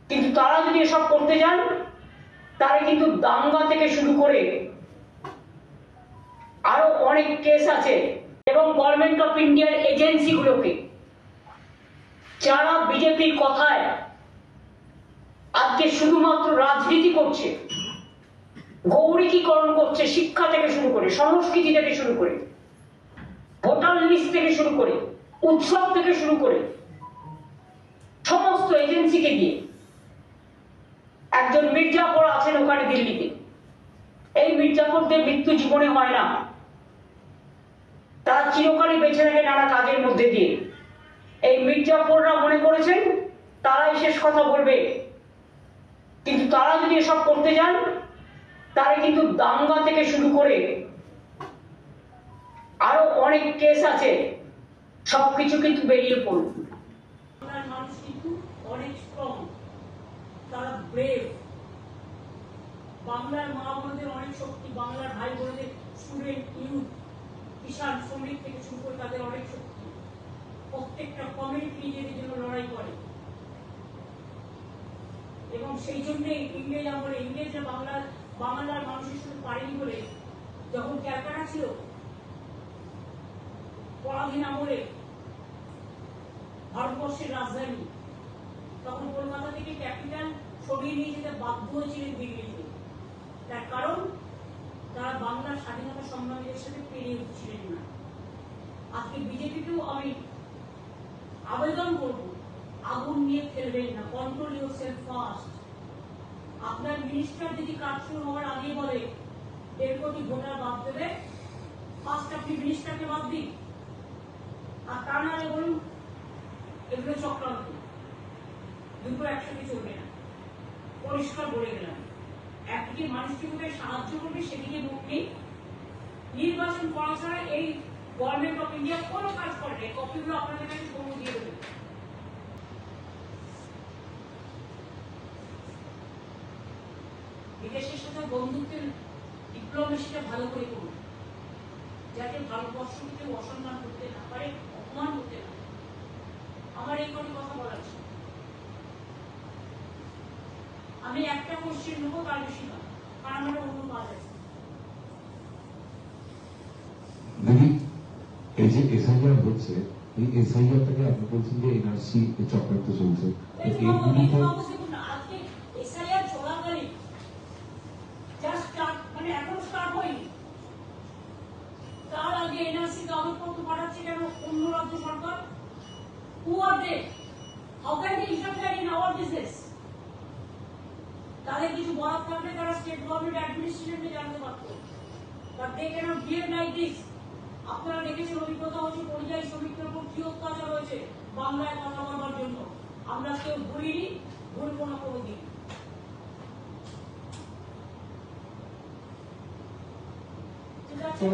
কিন্তু তারা যদি এসব করতে যান তাহলে কিন্তু দাঙ্গা থেকে শুরু করে আরো অনেক কেস আছে। এবং গভর্নমেন্ট অফ ইন্ডিয়ার এজেন্সিগুলোকে যারা বিজেপির কথায় আজকে শুধুমাত্র রাজনীতি করছে, গৌরীকরণ করছে, শিক্ষা থেকে শুরু করে, সংস্কৃতি থেকে শুরু করে, ভোটার লিস্ট থেকে শুরু করে, উৎসব থেকে শুরু করে সমস্ত এজেন্সিকে দিয়ে, একজন মির্জাফর আছেন ওখানে দিল্লিতে, এই মির্জাফরদের মৃত্যু জীবনে হয় না, তারা চিরকালই বেঁচে থাকে নানা কাজের মধ্যে দিয়ে। এই মির্জাফররা মনে করেছেন তারাই শেষ কথা বলবে, কিন্তু তারা যদি এসব করতে যান তাহলে কিন্তু দাঙ্গা থেকে শুরু করে আরো অনেক কেস আছে, সবকিছু কিন্তু বেরিয়ে পড়ল। বাংলার মানুষ কিন্তু অনেক স্ট্রং, তারা ব্রেভ, বাংলার মা বোনদের অনেক শক্তি, বাংলার ভাই বোনদের স্টুডেন্ট, ইউথ, কিষাণ, শ্রমিক থেকে শুরু করে তাদের অনেক শক্তি। প্রত্যেকটা কমিউনিটি নিজেদের জন্য লড়াই করে এবং সেই জন্য ইংরেজ আমলে ইংরেজরা বাংলার মানুষের সাথে পারেনি বলে যখন ক্যালকাটা ছিল পরাধীন আমলে ভারতবর্ষের রাজধানী, তখন কলকাতা থেকে ক্যাপিটাল সরিয়ে নিয়ে যেতে বাধ্য হয়েছিলেন দিল্লিতে। তার কারণ তারা বাংলার স্বাধীনতা সংগ্রামীদের সাথে পেরিয়ে উঠছিলেন না। আজকে বিজেপিকেও আমি আবেদন করব, আগুন নিয়ে ফেলবেন না, কন্ট্রোল ইউর সেলফ ফার্স্ট। আপনার মিনিস্টার যদি কাজ শুরু হওয়ার আগে বলে 1.5 কোটি ভোটার বাদ দেবে, ফার্স্ট আপনি মিনিস্টারকে বাদ দিন, আর তা নাহলে বলুন এগুলো চক্রান্ত, দুটো একসাথে চলবে না। পরিষ্কার বলে গেলাম, একদিকে মানুষকে কোথায় সাহায্য করবে সেদিকে মুখ নেই। নির্বাচন করা ছাড়া এই গভর্নমেন্ট অফ ইন্ডিয়া কোনো কাজ করে না। কপিগুলো আপনাদের কাছে খবর দিয়ে দেবে। বিদেশের সাথে বন্ধুত্বের ডিপ্লোমেসিটা ভালো করে করুন, যাতে ভারতবর্ষকে কেউ অসম্মান করতে না পারে, অপমান করতে না পারে। আমার এই কোনো কথা বলার ছিল। আমি একটা কোশ্চেন নেবো, তার বেশি না, কারণ আমার অন্য কাজ আছে। দিদি, এই যে এসআইআর হচ্ছে, এই এসআইআরটাকে আপনি বলছেন যে এনআরসি চক্রান্ত চলছে, আজকে এসআইআর চলাকালীন মানে এখন স্টার্ট হয়নি, তার আগে এনআরসি কাগজপত্র পাঠাচ্ছে কেন অন্য রাজ্য সরকার? Who are they? How can they interfere in our business? তাদের কিছু বরাদ থাকলে তারা স্টেট গভর্নমেন্ট অ্যাডমিনিস্ট্রেশনকে জানতে পারত, but they cannot behave like this. আপনারা দেখেছেন অভিজ্ঞতা হচ্ছে পরিযায়ী শ্রমিকদের উপর কি অত্যাচার হয়েছে বাংলায় কথা বলবার জন্য। আমরা কেউ ভুলিনি, ভুলবো না কোনোদিন। ঠিক আছে।